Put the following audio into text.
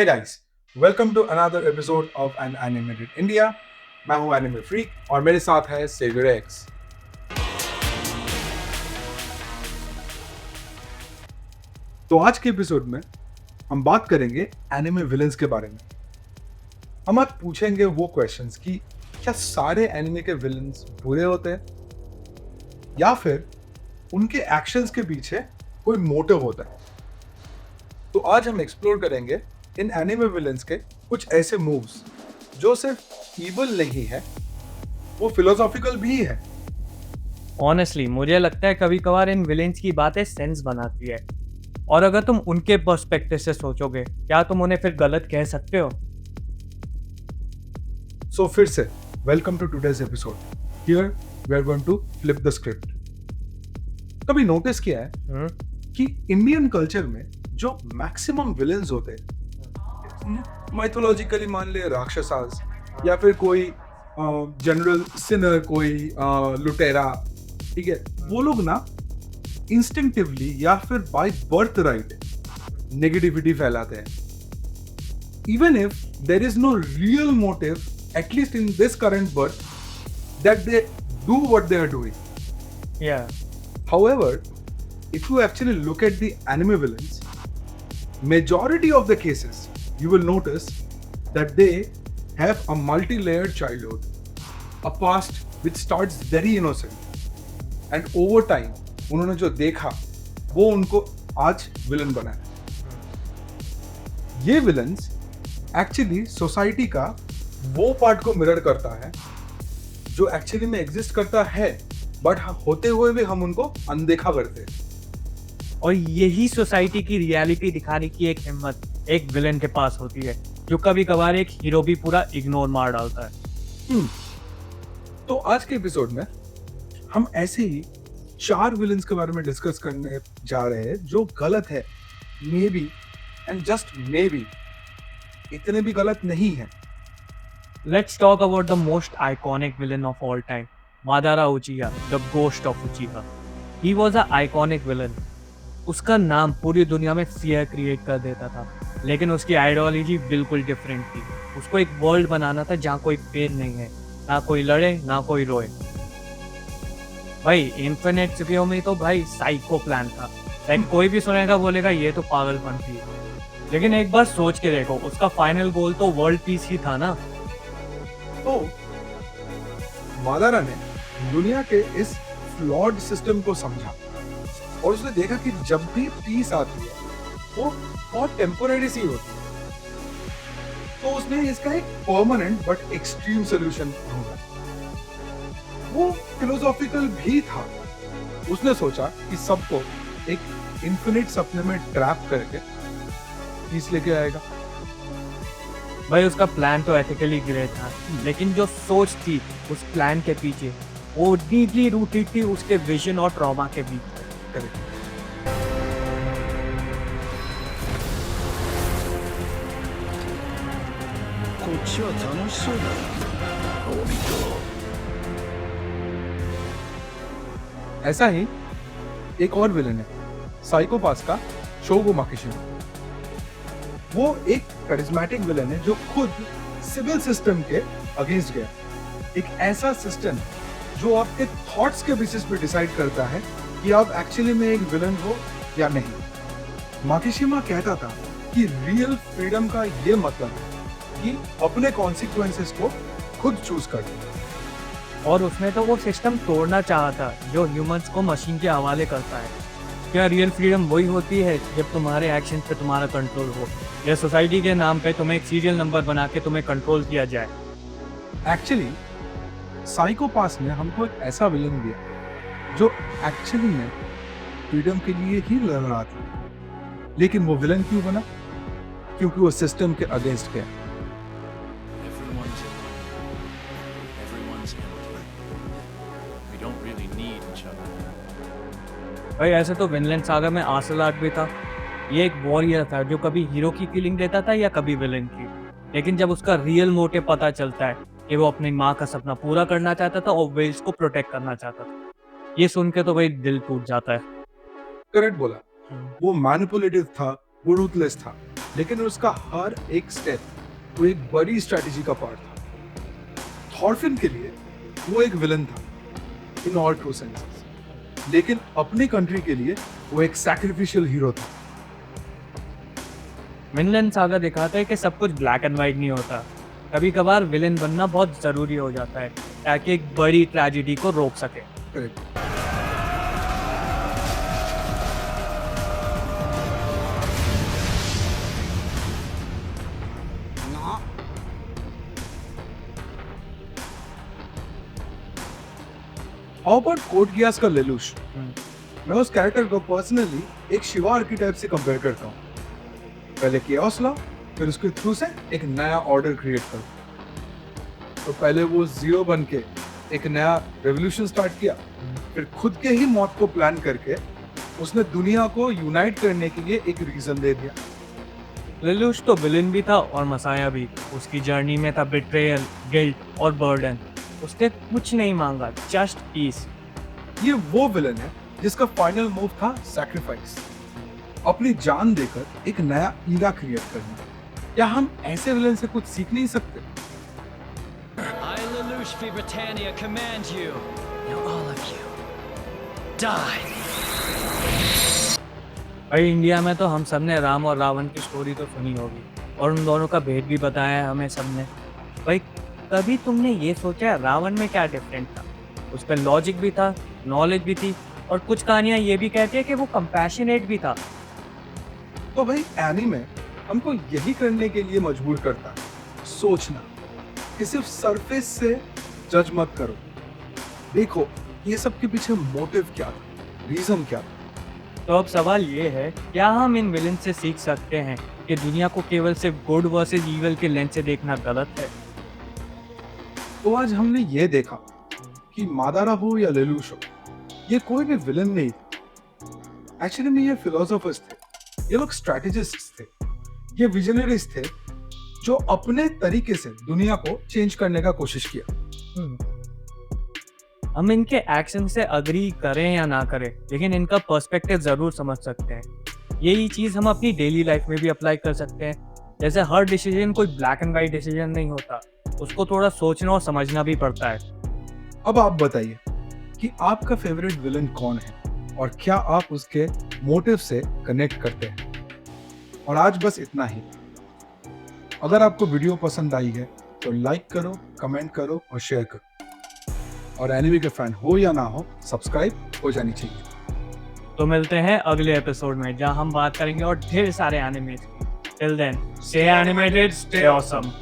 Hey guys, welcome to another episode of An Animated India. मैं हूं anime freak और मेरे साथ है सेवियर एक्स। तो आज के एपिसोड में हम बात करेंगे एनिमे विलेंस के बारे में। हम आज पूछेंगे वो क्वेश्चंस कि क्या सारे एनिमे के विलेंस बुरे होते हैं या फिर उनके एक्शंस के पीछे कोई मोटिव होता है। तो आज हम एक्सप्लोर करेंगे इन एनिमे विलेंस के कुछ ऐसे मूव्स जो सिर्फ इवल नहीं है, वो फिलोसॉफिकल भी है। ऑनेस्टली मुझे लगता है कभी कभार इन विलेंस की बातें सेंस बनाती है, और अगर तुम उनके पर्सपेक्टिव से सोचोगे क्या तुम उन्हें फिर गलत कह सकते हो। सो फिर से welcome to today's episode. Here we are going to flip the script. कभी नोटिस किया है कि इंडियन कल्चर में जो मैक्सिमम विलेंस होते हैं, माइथोलॉजिकली मान ले राक्षसास या फिर कोई जनरल सिनर, कोई लुटेरा, ठीक है, वो लोग ना इंस्टिंक्टिवली या फिर बाय बर्थ राइट नेगेटिविटी फैलाते हैं। Even if there is no real motive, at least in this current birth, that they do what they are doing. Yeah. However, if you actually look at the anime villains, majority of the cases you will notice that they have a multi-layered childhood, a past which starts very innocent, and over time उन्होंने जो देखा वो उनको आज villain बनाया। ये villains actually society का वो पार्ट को मिरर करता है जो एक्चुअली में एग्जिस्ट करता है, बट होते हुए भी हम उनको अनदेखा करते हैं। और यही सोसाइटी की रियलिटी दिखाने की एक हिम्मत एक विलेन के पास होती है, जो कभी कभार एक हीरो भी पूरा इग्नोर मार डालता है। तो आज के एपिसोड में हम ऐसे ही 4 विलन्स के बारे में डिस्कस करने जा रहे हैं जो गलत है, may be and just may be इतने भी गलत नहीं है। Let's talk about the most iconic villain of all time, Madara Uchiha, the ghost of Uchiha. He was an iconic villain. उसका नाम पूरी दुनिया में फियर क्रिएट कर देता था, लेकिन उसकी आइडियोलॉजी बिल्कुल डिफरेंट थी। उसको एक वर्ल्ड बनाना था जहाँ कोई पेन नहीं है, ना कोई लड़े ना कोई रोए। भाई इन्फिनिट सिटियों में तो भाई साइको प्लान था। लाइक कोई भी सुनेगा बोलेगा ये तो पागलपन थी, लेकिन एक बार सोच के देखो, उसका फाइनल गोल तो वर्ल्ड पीस ही था ना। तो मादारा ने दुनिया के इस फ्लॉड सिस्टम को समझा और उसने देखा कि जब भी पीस आती है वो बहुत टेम्पोरेरी सी होती है। तो उसने इसका एक परमानेंट बट एक्सट्रीम सोल्यूशन ढूंढा। वो फिलोसॉफिकल भी था। उसने सोचा कि सबको एक इन्फिनिट सपने में ट्रैप करके पीस लेके आएगा। भाई उसका प्लान तो एथिकली ग्रेट था, लेकिन जो सोच थी उस प्लान के पीछे वो डीपली रूटेड थी उसके विजन और ट्रॉमा के बीच। करेक्ट। ऐसा ही एक और विलन है, साइकोपास का शोगो माकिशिमा। वो एक करिश्मेटिक विलन है जो खुद सिविल सिस्टम के अगेंस्ट गया। एक ऐसा सिस्टम जो आपके थॉट्स के बेसिस पे डिसाइड करता है कि आप एक्चुअली में एक विलन हो या नहीं। माकिशिमा कहता था कि रियल फ्रीडम का ये मतलब है कि अपने कॉन्सिक्वेंसेस को खुद चूज करना। और उसने तो वो सिस्टम तोड़ना चाहा था जो ह्यूमंस को मशीन के हवाले करता है। क्या रियल फ्रीडम वही होती है जब तुम्हारे एक्शन पे तुम्हारा कंट्रोल हो, या सोसाइटी के नाम पे तुम्हें एक सीरियल नंबर बना के तुम्हें कंट्रोल किया जाए? एक्चुअली साइकोपास ने हमको एक ऐसा विलन दिया जो एक्चुअली में फ्रीडम के लिए ही लड़ रहा था, लेकिन वो विलन क्यों बना? क्योंकि वो सिस्टम के अगेंस्ट गया। Everyone's in line. Everyone's empty. We don't really need each other. भाई ऐसे तो विनलैंड सागा में आसलाट भी था। ये एक वॉरियर था जो कभी हीरो की फीलिंग देता था या कभी विलन की, लेकिन जब उसका रियल मोटिव पता चलता है कि वो अपनी माँ का सपना पूरा करना चाहता था और वेल्स को प्रोटेक्ट करना चाहता था, ये सुन के तो भाई दिल टूट जाता है। करेक्ट बोला। वो मैनिपुलेटिव था, वो रूथलेस था, लेकिन उसका हर एक स्टेप वो एक बड़ी स्ट्रेटेजी का पार्ट था। थॉरफिन के लिए वो एक विलन था इन ऑल ट्रू सेंसेस, लेकिन अपनी कंट्री के लिए वो एक सैक्रिफिशियल हीरो था। विनलैंड सागा दिखाता है कि सब कुछ ब्लैक एंड व्हाइट नहीं होता। कभी कभार विलेन बनना बहुत जरूरी हो जाता है ताकि एक बड़ी ट्रेजेडी को रोक सके। Correct. How about code Geass का लेलुश? मैं उस कैरेक्टर को पर्सनली एक शिवा आर्किटाइप से कंपेयर करता हूँ। पहले केओस ला, फिर उसके थ्रू से एक नया ऑर्डर क्रिएट करो। तो पहले वो जीरो बन के एक नया रेवोल्यूशन स्टार्ट किया, फिर खुद के ही मौत को प्लान करके उसने दुनिया को यूनाइट करने के लिए एक रीजन दे दिया। लेलुश तो विलेन भी था और मसाया भी। उसकी जर्नी में था बिट्रेयल, गिल्ट और बर्डन। उसने कुछ नहीं मांगा, जस्ट पीस। ये वो विलन है जिसका फाइनल मूव था सैक्रिफाइस, अपनी जान देकर एक नया ईरा क्रिएट करना। क्या हम ऐसे विलन से कुछ सीख नहीं सकते? I, Lelouch V. Britannia, command you. Now all of you, die. भाई इंडिया में तो हम सबने राम और रावण की स्टोरी तो सुनी होगी और उन दोनों का भेद भी बताया है हमें सबने। भाई कभी तुमने ये सोचा रावण में क्या डिफरेंट था? उस पर लॉजिक भी था, नॉलेज भी थी, और कुछ कहानियां ये भी कहती है कि वो कंपैशनेट भी था। तो भाई एनीमे हमको यही करने के लिए मजबूर करता है, सोचना कि सिर्फ सरफेस से जज मत करो। देखो ये सब के पीछे मोटिव क्या था, रीजन क्या था। तो अब सवाल ये है, क्या हम इन विलेन से सीख सकते हैं कि दुनिया को केवल सिर्फ गुड वर्सेस इविल के लेंस से देखना गलत है? तो आज हमने ये देखा कि मादारा हो या लेलुश हो, ये कोई भी विलन नहीं था। एक्चुअली में ये फिलोसोफर्स थे, ये लोग स्ट्रैटेजिस्ट्स थे, ये विजनरीज थे जो अपने तरीके से दुनिया को चेंज करने का कोशिश किया। हम इनके एक्शन से अग्री करें या ना करें, लेकिन इनका पर्सपेक्टिव जरूर समझ सकते हैं। यही चीज हम अपनी डेली लाइफ में भी अप्लाई कर सकते हैं। जैसे हर डिसीजन कोई ब्लैक एंड व्हाइट डिसीजन नहीं होता, उसको थोड़ा सोचना और समझना भी पड़ता है। अब आप बताइए कि आपका फेवरेट विलन कौन है और क्या आप उसके मोटिव से कनेक्ट करते हैं। और आज बस इतना ही। अगर आपको वीडियो पसंद आई है तो लाइक करो, कमेंट करो और शेयर करो। और एनिमे के फैन हो या ना हो, सब्सक्राइब हो जानी चाहिए। तो मिलते हैं अगले एपिसोड में जहां हम बात करेंगे और ढेर सारे anime. Till then, stay animated, stay awesome.